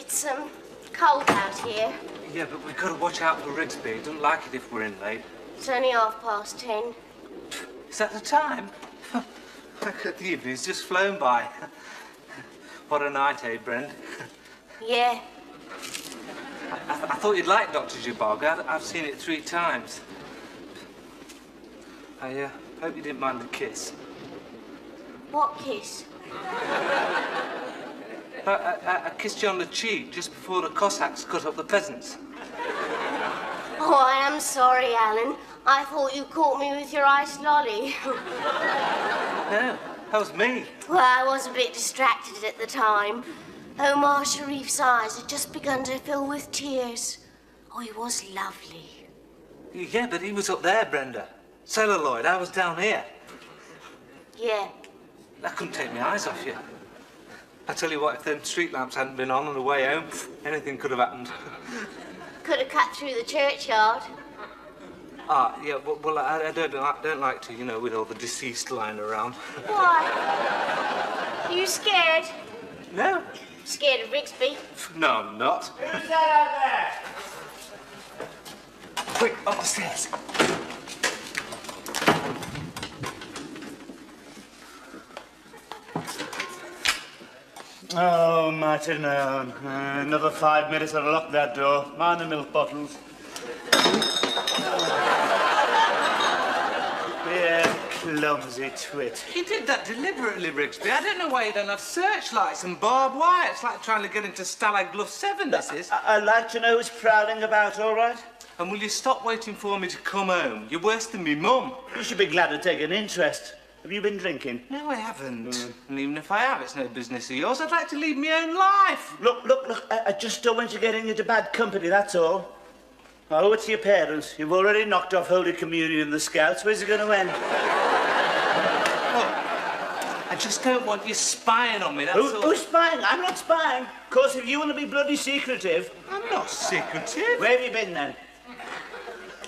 It's, cold out here. Yeah, but we've got to watch out for Rigsby. He doesn't like it if we're in late. It's only 10:30. Is that the time? Look at the evening's just flown by. What a night, eh, Brent? Yeah. I thought you'd like Dr. Zhivago. I've seen it 3 times. I hope you didn't mind the kiss. What kiss? I kissed you on the cheek just before the Cossacks cut up the peasants. Oh, I am sorry, Alan. I thought you caught me with your iced lolly. No, that was me. Well, I was a bit distracted at the time. Omar Sharif's eyes had just begun to fill with tears. Oh, he was lovely. Yeah, but he was up there, Brenda. Celluloid, I was down here. Yeah. I couldn't take my eyes off you. I tell you what, if them street lamps hadn't been on the way home, anything could have happened. Could have cut through the churchyard. Yeah, well, I don't like to, you know, with all the deceased lying around. Why? Are you scared? No. Scared of Rigsby? No, I'm not. Who's that out there? Quick, up the stairs. Oh, mighty known. Another 5 minutes and I'll lock that door. Mind the milk bottles. Yeah, clumsy twit. He did that deliberately, Rigsby. I don't know why you don't have searchlights and barbed wire. It's like trying to get into Stalag Luft 7, this is. I'd like to know who's prowling about, all right? And will you stop waiting for me to come home? You're worse than me mum. You should be glad to take an interest. Have you been drinking? No, I haven't. And even if I have, it's no business of yours. I'd like to lead my own life. Look, I just don't want you getting into bad company, that's all. I owe it to your parents. You've already knocked off Holy Communion in the Scouts. Where's it going to end? I just don't want you spying on me, that's all. Who's spying? I'm not spying. Of course, if you want to be bloody secretive... I'm not secretive. Where have you been, then?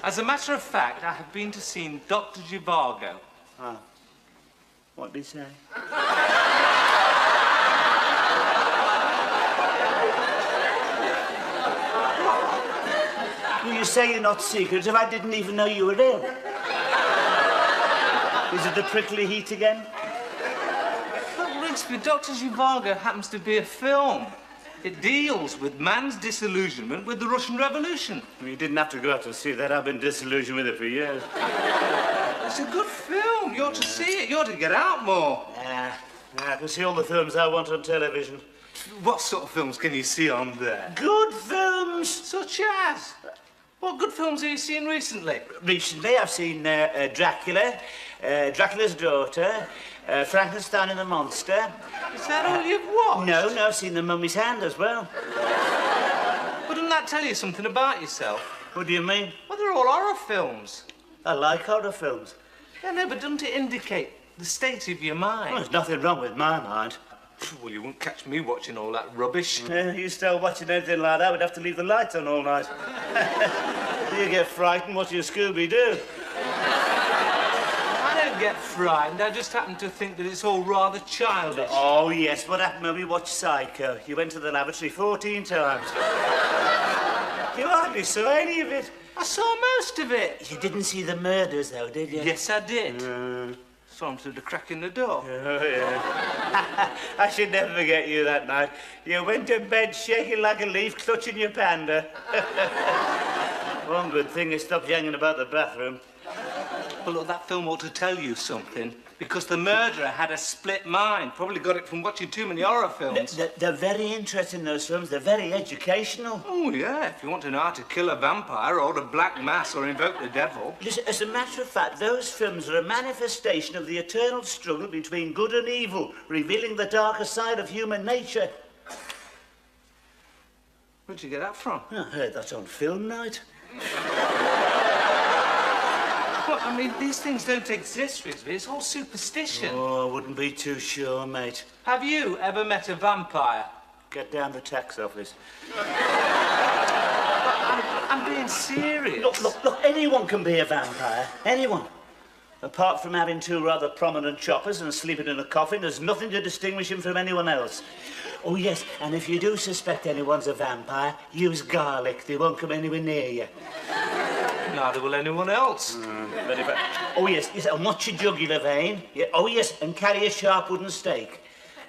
As a matter of fact, I have been to see Dr. Zhivago. Ah. What did he say? You say you're not secretive. I didn't even know you were ill. Is it the prickly heat again? Look, Rigsby, Dr. Zhivago happens to be a film. It deals with man's disillusionment with the Russian Revolution. You didn't have to go out to see that. I've been disillusioned with it for years. It's a good film. You ought to see it. You ought to get out more. I can see all the films I want on television. What sort of films can you see on there? Good films! Such as? What good films have you seen recently? Recently, I've seen Dracula, Dracula's Daughter, Frankenstein and the Monster. Is that all you've watched? No, I've seen The Mummy's Hand as well. Wouldn't that tell you something about yourself? What do you mean? Well, they're all horror films. I like horror films. Yeah, no, but doesn't it indicate the state of your mind? Well, there's nothing wrong with my mind. Well, you won't catch me watching all that rubbish. You start watching anything like that, we'd have to leave the lights on all night. You get frightened watching Scooby-Doo. I don't get frightened. I just happen to think that it's all rather childish. Oh, yes. What happened when we watched Psycho? You went to the lavatory 14 times. You hardly saw any of it. I saw most of it. You didn't see the murders, though, did you? Yes, I did. Saw him through the crack in the door. Oh, yeah. I should never forget you that night. You went to bed shaking like a leaf, clutching your panda. One good thing, it stopped hanging about the bathroom. Well, look, that film ought to tell you something, because the murderer had a split mind. Probably got it from watching too many horror films. They're very interesting, those films. They're very educational. Oh, yeah, if you want to know how to kill a vampire or the black mass or invoke the devil. Listen, as a matter of fact, those films are a manifestation of the eternal struggle between good and evil, revealing the darker side of human nature. Where'd you get that from? I heard that on film night. Well, I mean, these things don't exist, Rigsby. It's all superstition. Oh, I wouldn't be too sure, mate. Have you ever met a vampire? Get down the tax office. I'm being serious. Look, anyone can be a vampire. Anyone. Apart from having two rather prominent choppers and sleeping in a coffin, there's nothing to distinguish him from anyone else. Oh, yes, and if you do suspect anyone's a vampire, use garlic. They won't come anywhere near you. Neither will anyone else. Very bad. Oh, yes, and watch your jugular vein. Yeah. Oh, yes, and carry a sharp wooden stake.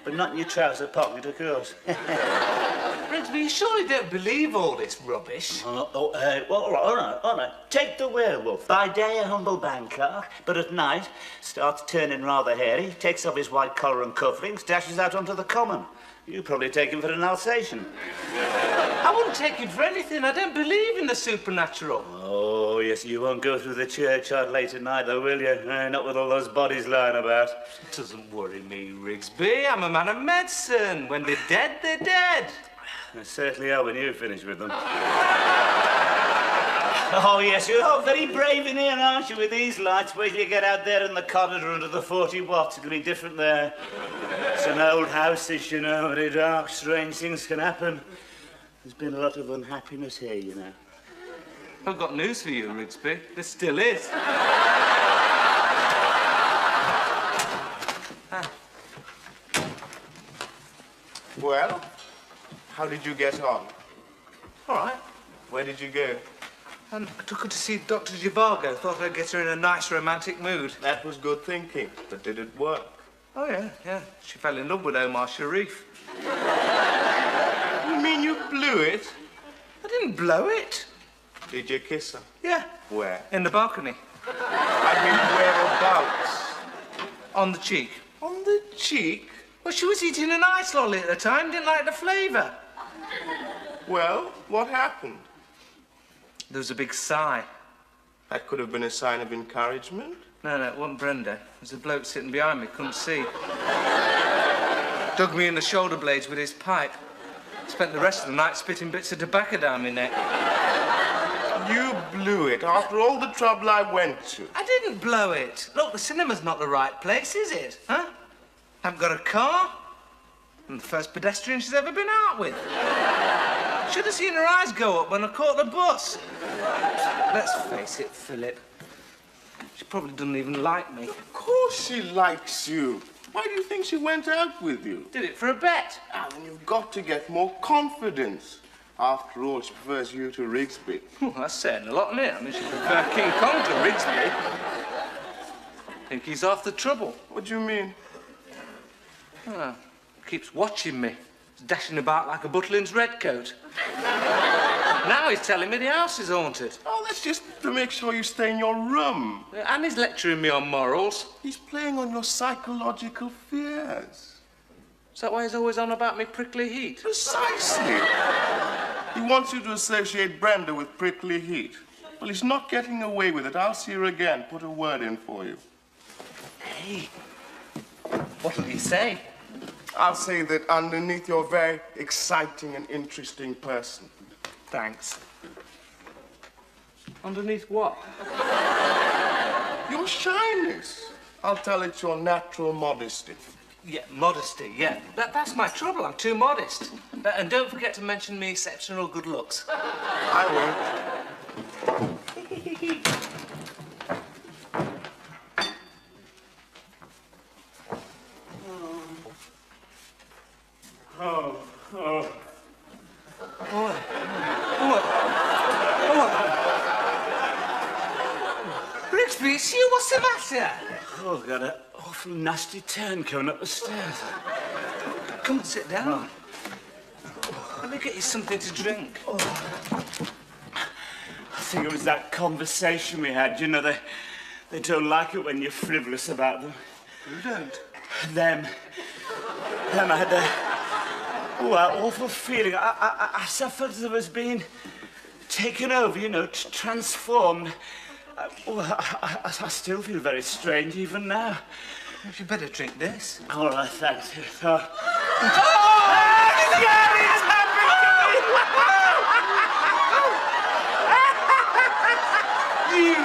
But not in your trouser pocket, of course. Rigsby, you surely don't believe all this rubbish? Well, all right. Take the werewolf. By day, a humble bank clerk, but at night, starts turning rather hairy, takes off his white collar and cufflinks, dashes out onto the common. You probably take him for an Alsatian. I wouldn't take him for anything. I don't believe in the supernatural. Oh, yes, you won't go through the churchyard late at night, though, will you? Not with all those bodies lying about. It doesn't worry me, Rigsby. I'm a man of medicine. When they're dead, they're dead. They certainly are when you finish with them. Oh, yes, you're all very brave in here, aren't you, with these lights? Wait till you get out there in the corridor under the 40 watts. It'll be different there. It's an old house, this, you know, very dark, strange things can happen. There's been a lot of unhappiness here, you know. I've got news for you, Rigsby. There still is. Well, how did you get on? All right. Where did you go? I took her to see Dr. Zhivago. Thought I'd get her in a nice romantic mood. That was good thinking, but did it work? Oh, yeah. She fell in love with Omar Sharif. You mean you blew it? I didn't blow it. Did you kiss her? Yeah. Where? In the balcony. I mean, whereabouts? On the cheek. On the cheek? Well, she was eating an ice lolly at the time. Didn't like the flavour. Well, what happened? There was a big sigh. That could have been a sign of encouragement. No, it wasn't Brenda. There's a bloke sitting behind me, couldn't see. Dug me in the shoulder blades with his pipe. Spent the rest of the night spitting bits of tobacco down my neck. You blew it after all the trouble I went to. I didn't blow it. Look, the cinema's not the right place, is it? Huh? Haven't got a car. I'm the first pedestrian she's ever been out with. Should have seen her eyes go up when I caught the bus. Let's face it, Philip. She probably doesn't even like me. Of course she likes you. Why do you think she went out with you? Did it for a bet. And you've got to get more confidence. After all, she prefers you to Rigsby. Well, that's saying a lot, isn't it? I mean, she prefers King Kong to Rigsby. I think he's half the trouble. What do you mean? Oh, keeps watching me. He's dashing about like a Butlins redcoat. Now he's telling me the house is haunted. Oh, that's just to make sure you stay in your room. And he's lecturing me on morals. He's playing on your psychological fears. Is that why he's always on about me prickly heat? Precisely. He wants you to associate Brenda with prickly heat. Well, he's not getting away with it. I'll see her again. Put a word in for you. Hey, what'll he say? I'll say that underneath you're a very exciting and interesting person. Thanks. Underneath what? Your shyness. I'll tell it's your natural modesty. Yeah, modesty, yeah. That's my trouble. I'm too modest. And don't forget to mention me exceptional good looks. I won't. Rigsby, it's you. What's the matter? Oh, got an awful nasty turn coming up the stairs. Come and sit down. Let me get you something to drink. I think it was that conversation we had. You know, they don't like it when you're frivolous about them. You don't? Them. I had that awful feeling. I suffered as I was being taken over, you know, transformed. I still feel very strange even now. You better drink this. All right, thanks. Oh, You've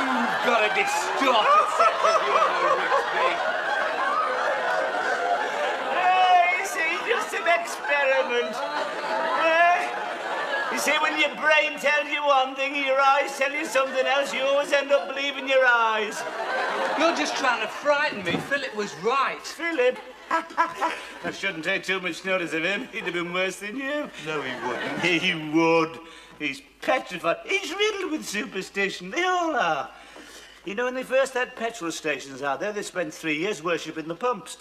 got a distorted sense of humour, Rigsby. Hey, see, just an experiment. You see, when your brain tells you one thing and your eyes tell you something else, you always end up believing your eyes. You're just trying to frighten me. Philip was right. Philip? I shouldn't take too much notice of him. He'd have been worse than you. No, he wouldn't. He would. He's petrified. He's riddled with superstition. They all are. You know, when they first had petrol stations out there, they spent 3 years worshipping the pumps.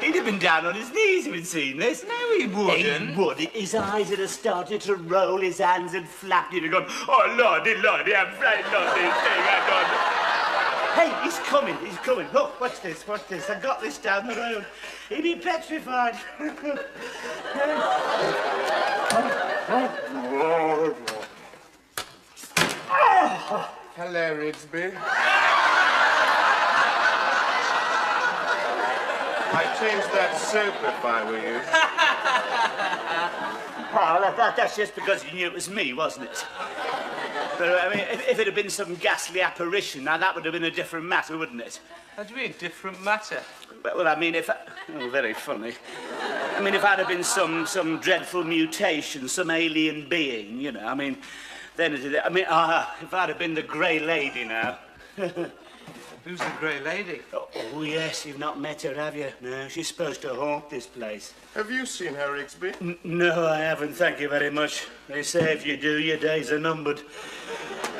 He'd have been down on his knees if he'd seen this. No, he wouldn't. He would. His eyes would have started to roll, his hands had flapped, he'd have gone, oh, lordy, lordy, I'm frightened of this thing, I don't... Hey, he's coming, he's coming. Look, watch this, watch this. I got this down the road. He'd be petrified. Hello, Rigsby. I'd change that soap if I were you. Oh, that's just because you knew it was me, wasn't it? But, I mean, if it had been some ghastly apparition, now that would have been a different matter, wouldn't it? How do you mean, different matter? Well, I mean, if... Oh, very funny. I mean, if I'd have been some dreadful mutation, some alien being, you know, I mean, then it'd... I mean, if I'd have been the Grey Lady now. Who's the Grey Lady? Oh, yes, you've not met her, have you? No, she's supposed to haunt this place. Have you seen her, Rigsby? No, I haven't, thank you very much. They say if you do, your days are numbered.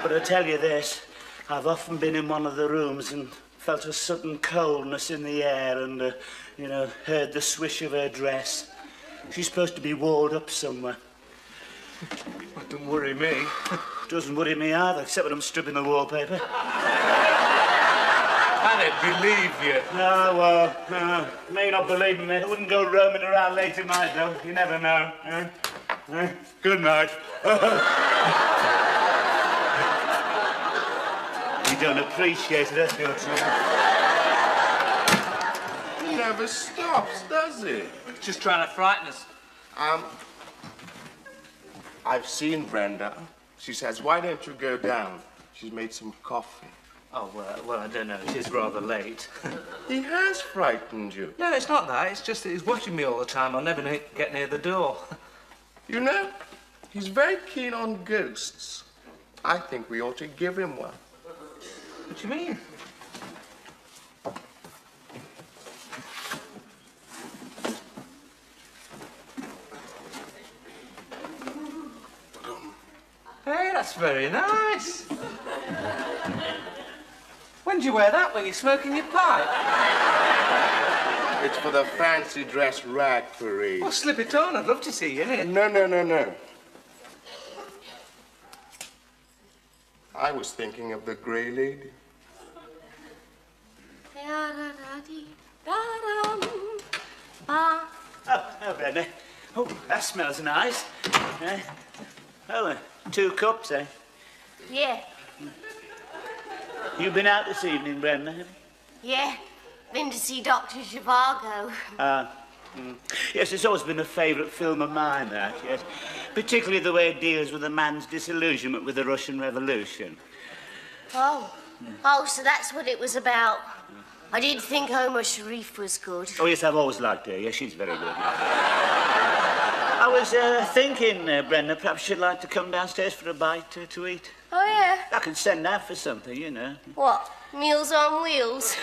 But I tell you this, I've often been in one of the rooms and felt a sudden coldness in the air and, you know, heard the swish of her dress. She's supposed to be walled up somewhere. Well, don't worry me. Doesn't worry me either, except when I'm stripping the wallpaper. I don't believe you. No, well, no. May not believe me. I wouldn't go roaming around late at night, though. You never know. Good night. You don't appreciate it, that's your trouble. He never stops, does he? Just trying to frighten us. I've seen Brenda. She says, why don't you go down? She's made some coffee. Oh, well, I don't know. It is rather late. He has frightened you. No, it's not that. It's just that he's watching me all the time. I'll never get near the door. You know, he's very keen on ghosts. I think we ought to give him one. What do you mean? Hey, that's very nice. When do you wear that? When you're smoking your pipe? It's for the fancy dress rag parade. Well, slip it on. I'd love to see you in it. No. I was thinking of the Grey Lady. Oh, Brenda. Oh, that smells nice. Oh, 2 cups, eh? Yeah, You've been out this evening, Brenda, have you? yeah. Been to see Dr. Zhivago. Yes, it's always been a favourite film of mine, that, yes. Particularly the way it deals with a man's disillusionment with the Russian Revolution. Oh. Oh, so that's what it was about. I did think Omar Sharif was good. Oh, yes, I've always liked her. Yes, she's very good. I was thinking, Brenda, perhaps you'd like to come downstairs for a bite to eat. Oh, yeah? I can send out for something, you know. What? Meals on wheels?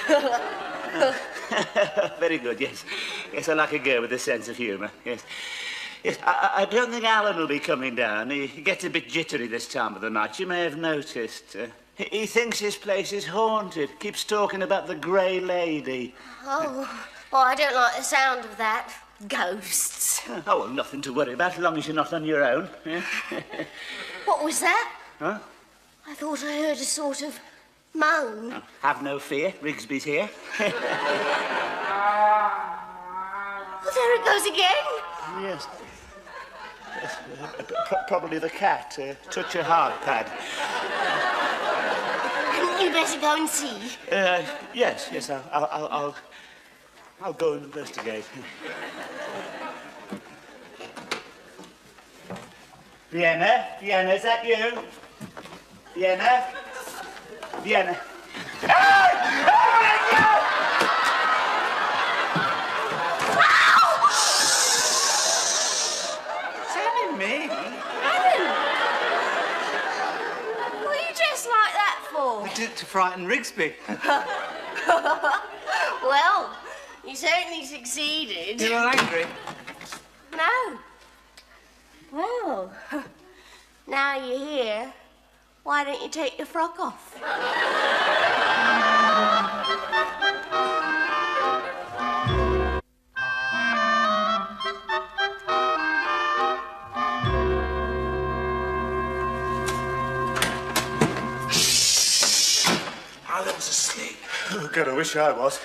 Very good, yes. Yes, I like a girl with a sense of humour, yes. Yes, I don't think Alan will be coming down. He gets a bit jittery this time of the night. You may have noticed. He thinks his place is haunted. Keeps talking about the Grey Lady. Oh. Well, I don't like the sound of that. Ghosts. Oh, well, nothing to worry about as long as you're not on your own. Yeah? What was that? Huh? I thought I heard a sort of moan. Oh, have no fear. Rigsby's here. Oh, there it goes again. Yes. Probably the cat. Touch a hard pad. Hadn't you better go and see? Yes. I'll go and investigate. Vienna, is that you? Vienna. to frighten Rigsby. Well, you certainly succeeded. You're not angry? No. Well, now you're here, why don't you take your frock off? Alan's asleep. Oh, God, I wish I was.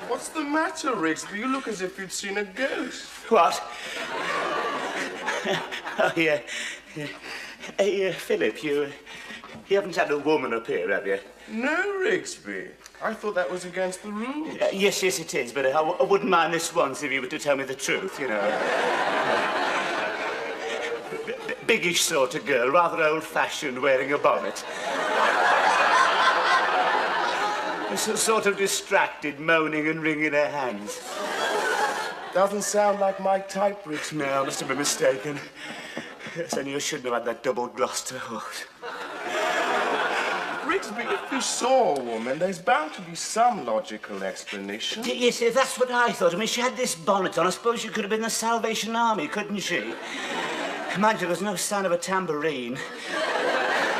What's the matter, Rigsby? You look as if you'd seen a ghost. What? Oh, yeah. Hey, Philip, you haven't had a woman up here, have you? No, Rigsby. I thought that was against the rules. Yes, it is, but I wouldn't mind this once if you were to tell me the truth, you know. Biggish sort of girl, rather old-fashioned, wearing a bonnet. Sort of distracted, moaning and wringing her hands. Doesn't sound like my type, Rigsby. No, I must have been mistaken. Yes, and you shouldn't have had that double Gloucester hood. Rigsby, if you saw a woman, there's bound to be some logical explanation. Yes, that's what I thought. I mean, she had this bonnet on. I suppose she could have been the Salvation Army, couldn't she? Mind you, there was no sign of a tambourine.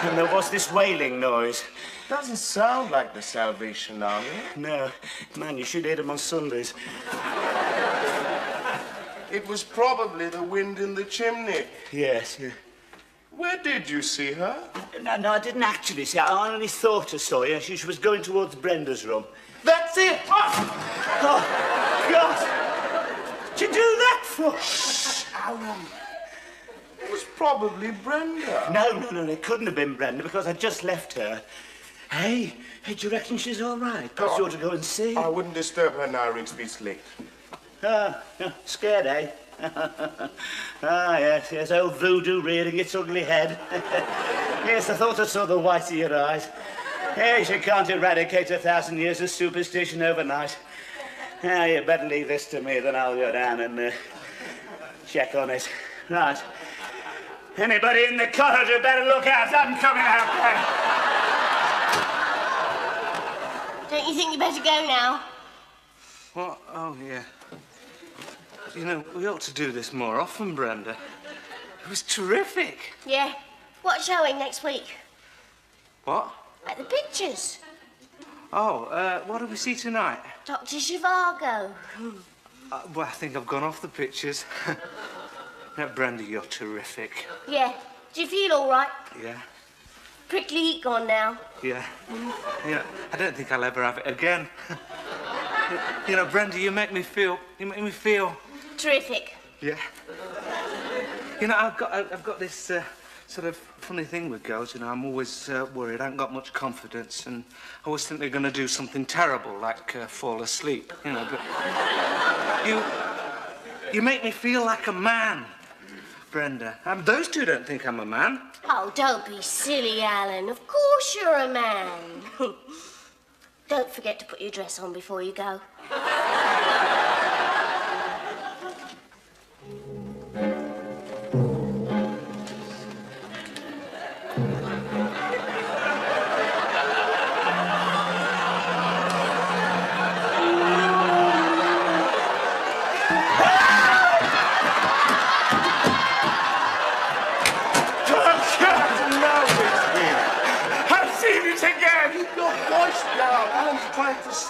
And there was this wailing noise. Doesn't sound like the Salvation Army. No, man, you should hear them on Sundays. It was probably the wind in the chimney. Yes, yeah. Where did you see her? No, I didn't actually see her. I only thought I saw her. She was going towards Brenda's room. That's it! Oh, God! What'd you do that for? Shh, Alan. It was probably Brenda. No, it couldn't have been Brenda because I just left her. Hey, do you reckon she's all right? Perhaps you ought to go and see. I wouldn't disturb her now, Rigsby. It's late. Scared, eh? Yes, old voodoo rearing its ugly head. Yes, I thought I saw the white of your eyes. Yes, you can't eradicate 1,000 years of superstition overnight. Now, you better leave this to me, then I'll go down and check on it. Right. Anybody in the corridor better look out. I'm coming out there. Don't you think you better go now? What? Oh, yeah. You know, we ought to do this more often, Brenda. It was terrific. Yeah. What's showing next week? What? At the pictures. Oh, what do we see tonight? Dr. Zhivago. Well, I think I've gone off the pictures. No, Brenda, you're terrific. Yeah. Do you feel all right? Yeah. Prickly heat gone now. Yeah. Yeah. I don't think I'll ever have it again. You know, Brenda, you make me feel. Terrific. Yeah. You know, I've got this sort of funny thing with girls. You know, I'm always worried. I haven't got much confidence, and I always think they're going to do something terrible, like fall asleep. You know, but you make me feel like a man, Brenda. Those two don't think I'm a man. Oh, don't be silly, Alan. Of course you're a man. Don't forget to put your dress on before you go.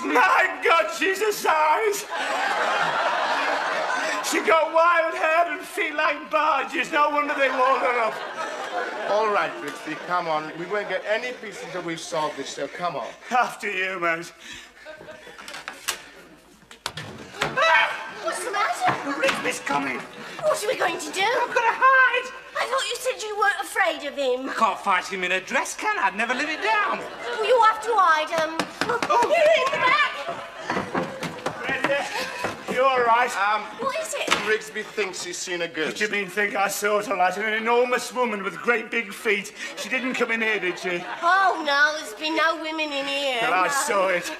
My God, she's a size. She got wild hair and feet like barges. No wonder they walled her up. All right, Rigsby, come on. We won't get any peace until we've solved this, so come on. After you, mate. What's the matter? Rigsby's coming. What are we going to do? I've got to hide. I thought you said you weren't afraid of him. I can't fight him in a dress, can I? I'd never live it down. Well, you have to hide, You're in the back. Brenda, you all right? What is it? Rigsby thinks he's seen a What ghost. do you mean think I saw her like an enormous woman with great big feet? She didn't come in here, did she? Oh, no, there's been no women in here. Well, I no. saw it.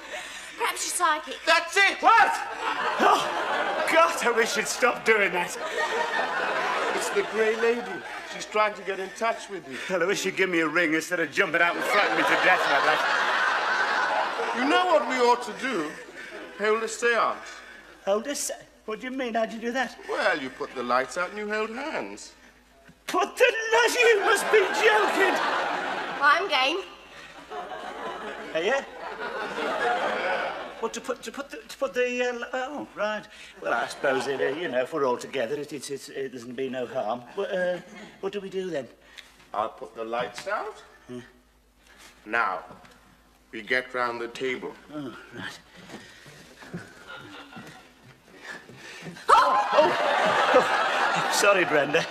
Perhaps you're psychic. That's it! What? Oh, God, I wish you'd stop doing that. It's the grey lady. She's trying to get in touch with you. Well, I wish you'd give me a ring instead of jumping out and frightening me to death like that. You know what we ought to do? Hold a seance. Hold a se- What do you mean? How'd you do that? Well, you put the lights out and you hold hands. Put the light. You must be joking. I'm game. Hey, yeah? What, to put the, oh, right. Well, I suppose, if we're all together, it there's going to be no harm. What do we do then? I'll put the lights out. Now, we get round the table. Oh, right. Sorry, Brenda.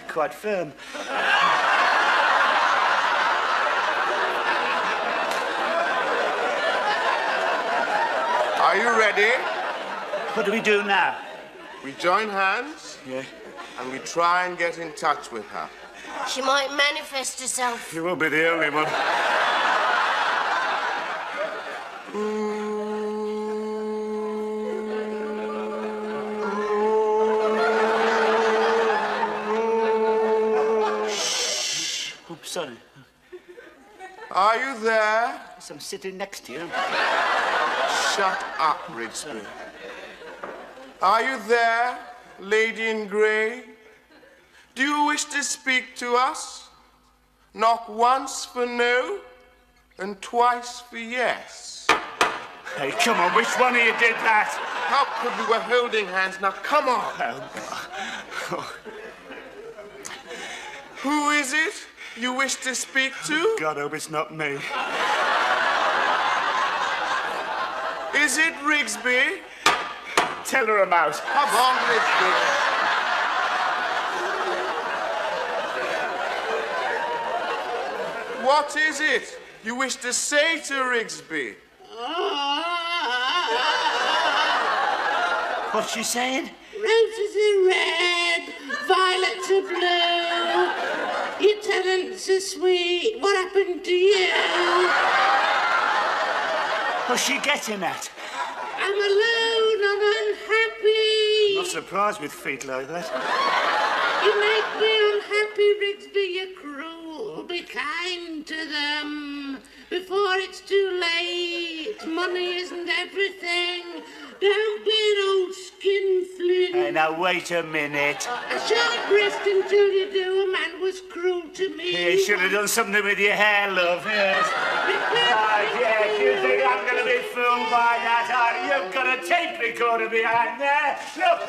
Quite firm. Are you ready? What do we do now? We join hands. Yeah. And we try and get in touch with her. She might manifest herself. You won't be the only one. Oops, sorry. Are you there? I'm sitting next to you. Shut up, Rigsby. Are you there, lady in grey? Do you wish to speak to us? Knock once for no, and twice for yes. Hey, come on, which one of you did that? How could we were holding hands? Now, come on. Who is it you wish to speak to? God, I hope it's not me. Is it Rigsby? Tell her I'm out. Come on, Rigsby. What is it you wish to say to Rigsby? What's she saying? Roses are red, violets are blue. Your talents are sweet. What happened to you? What's she getting at? I'm alone and unhappy. Not surprised with feet like that. You make me unhappy, Rigsby. You're cruel. Be kind to them before it's too late. Money isn't everything. Don't be an old skinflint. Hey, now wait a minute. I shan't rest until you do. A man was cruel to me. You should have done something with your hair, love. Yes. Right, yes, you think I'm going to be fooled by that, are you? You've got a tape recorder behind there. Look.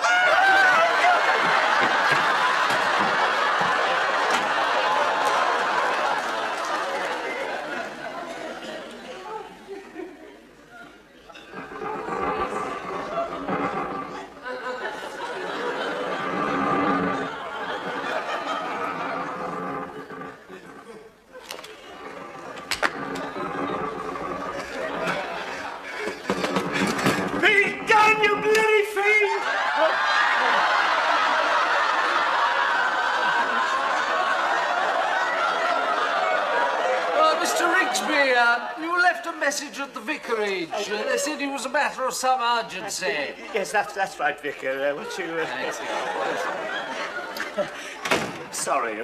Be done, you bloody fiend! Mr. Rigsby, you left a message at the vicarage. They said it was a matter of some urgency. Yes, that's right, Vicar. What you... Sorry.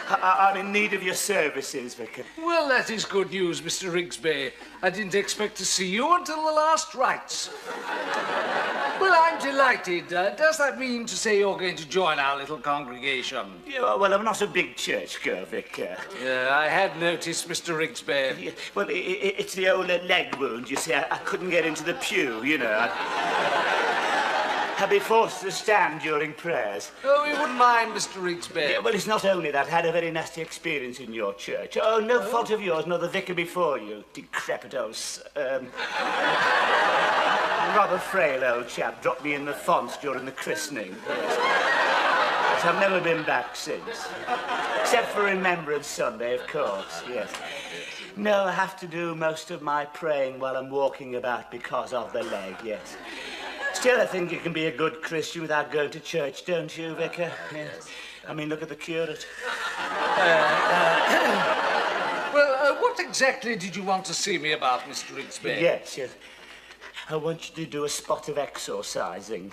I'm in need of your services, Vicar. Well, that is good news, Mr. Rigsby. I didn't expect to see you until the last rites. Well, I'm delighted. Does that mean to say you're going to join our little congregation? Yeah, well, I'm not a big churchgoer, Vicar. I had noticed, Mr. Rigsby. Yeah, well, it's the old leg wound, you see. I couldn't get into the pew, you know. I'd be forced to stand during prayers. Oh, we wouldn't mind, Mr. Rigsby. Yeah, well, it's not only that. I had a very nasty experience in your church. Oh, no fault of yours, nor the vicar before you. Decrepit old... rather frail old chap dropped me in the font during the christening. Yes. But I've never been back since. Except for Remembrance Sunday, of course, yes. No, I have to do most of my praying while I'm walking about because of the leg, yes. Still, I think you can be a good Christian without going to church, don't you, Vicar? Yes. I mean, look at the curate. Well, what exactly did you want to see me about, Mr. Rigsby? Yes. I want you to do a spot of exorcising.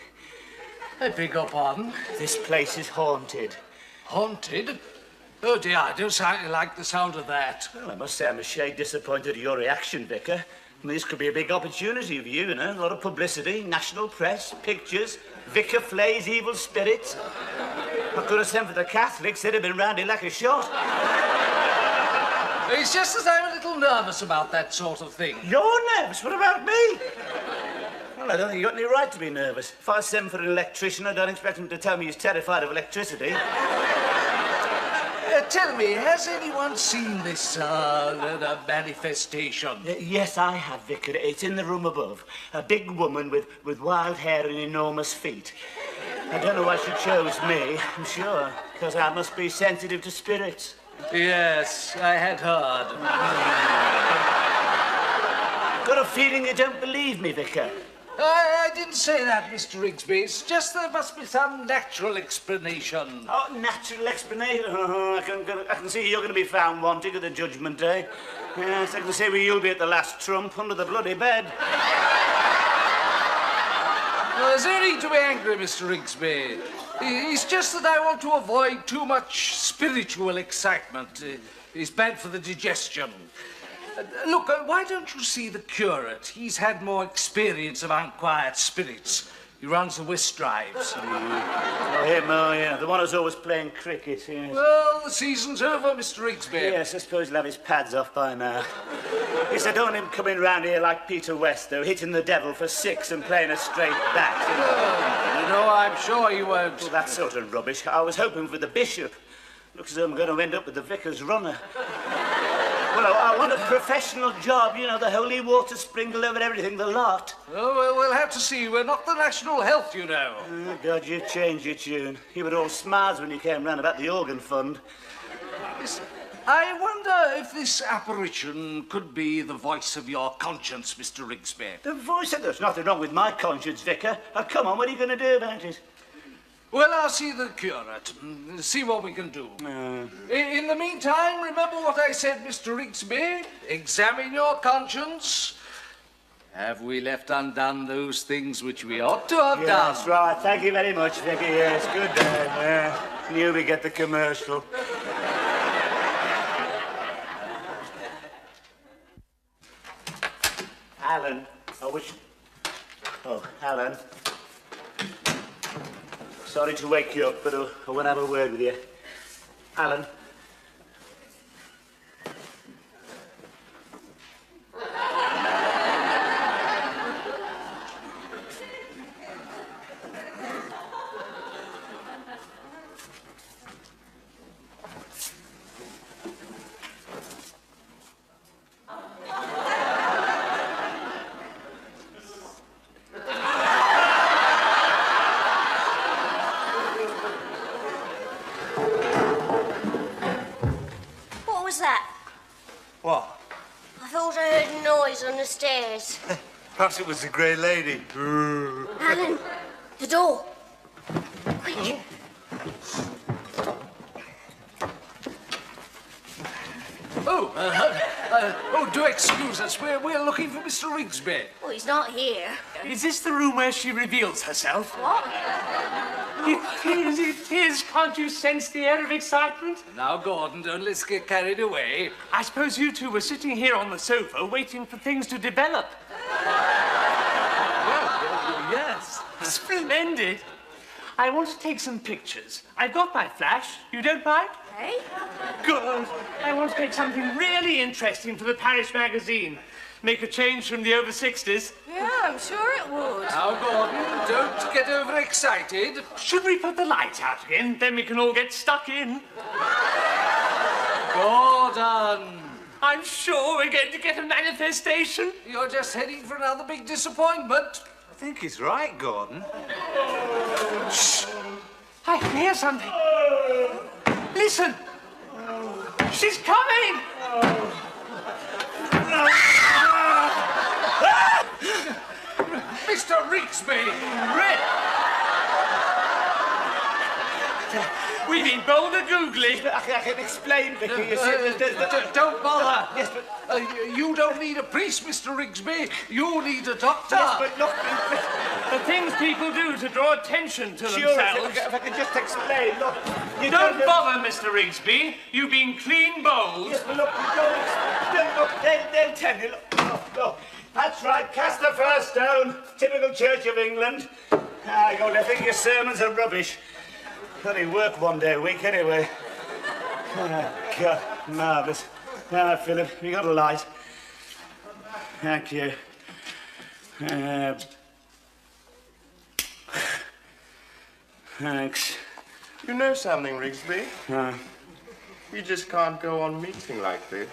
I beg your pardon? This place is haunted. Haunted? Oh dear, I don't like the sound of that. Well, I must say I'm a shade disappointed at your reaction, Vicar. I mean, this could be a big opportunity for you, A lot of publicity, national press, pictures, Vicar flays evil spirits. I could have sent for the Catholics, they'd have been round it like a shot. It's just that I'm a little nervous about that sort of thing. You're nervous? What about me? Well, I don't think you've got any right to be nervous. If I send for an electrician, I don't expect him to tell me he's terrified of electricity. Tell me, has anyone seen this manifestation? Yes, I have, Vicar. It's in the room above. A big woman with wild hair and enormous feet. I don't know why she chose me, I'm sure, because I must be sensitive to spirits. Yes, I had heard. Got a feeling you don't believe me, Vicar. I didn't say that, Mr. Rigsby. It's just there must be some natural explanation. Oh, natural explanation? Oh, I can see you're going to be found wanting at the Judgment Day. Yes, I can see where you'll be at the last trump under the bloody bed. Well, there's no need to be angry, Mr. Rigsby. It's just that I want to avoid too much spiritual excitement. It's bad for the digestion. Look, why don't you see the curate? He's had more experience of unquiet spirits. He runs the whist drives. Oh, him, oh, yeah. The one who's always playing cricket, yes. Well, the season's over, Mr. Rigsby. Yes, I suppose he'll have his pads off by now. Yes, I don't want him coming round here like Peter West, though, hitting the devil for 6 and playing a straight bat. No, I'm sure he won't. Well, that's sort of rubbish. I was hoping for the bishop. Looks as though I'm going to end up with the vicar's runner. Well, I want a professional job, the holy water sprinkled over everything, the lot. Oh, well, we'll have to see. We're not the National Health, you know. Oh, God, you've changed your tune. You were all smiles when you came round about the organ fund. Listen, I wonder if this apparition could be the voice of your conscience, Mr. Rigsby. The voice? There's nothing wrong with my conscience, Vicar. Oh, come on, what are you going to do about it? Well, I'll see the curate, see what we can do. In the meantime, remember what I said, Mr. Rigsby? Examine your conscience. Have we left undone those things which we ought to have done? That's right. Thank you very much, Vicky. Yes, good day. Knew we get the commercial. Alan, I wish... Oh, Alan. Sorry to wake you up, but I want to have a word with you. Alan. What? I thought I heard a noise on the stairs. Perhaps it was the Grey Lady. Alan, the door. Quick. Do excuse us. We're looking for Mr. Rigsby. Oh, he's not here. Is this the room where she reveals herself? What? It is. Can't you sense the air of excitement? Now, Gordon, don't let's get carried away. I suppose you two were sitting here on the sofa waiting for things to develop. Yes. Splendid. I want to take some pictures. I've got my flash. You don't mind? Hey? Good. I want to take something really interesting for the parish magazine. Make a change from the over 60s. Yeah, I'm sure it would. Now, Gordon, don't get overexcited. Should we put the lights out again? Then we can all get stuck in. Gordon! I'm sure we're going to get a manifestation. You're just heading for another big disappointment. I think he's right, Gordon. Shh! I can hear something. Listen! She's coming! Mr. Rigsby! We've been boulder googly. I can explain, Vicky. You see, Don't bother. Yes, but... You don't need a priest, Mr. Rigsby. You need a doctor. Yes, but look... The things people do to draw attention to Sure, themselves. if I could just explain, look... You Don't bother, Mr. Rigsby. You've been clean bowled. Yes, but look, you don't... Look, they'll tell you. Look. That's right, cast the first stone. Typical Church of England. I go to think your sermons are rubbish. Only work one day a week, anyway. Oh, God, marvellous. Now, Philip, you got a light. Thank you. Thanks. You know something, Rigsby? You just can't go on meeting like this.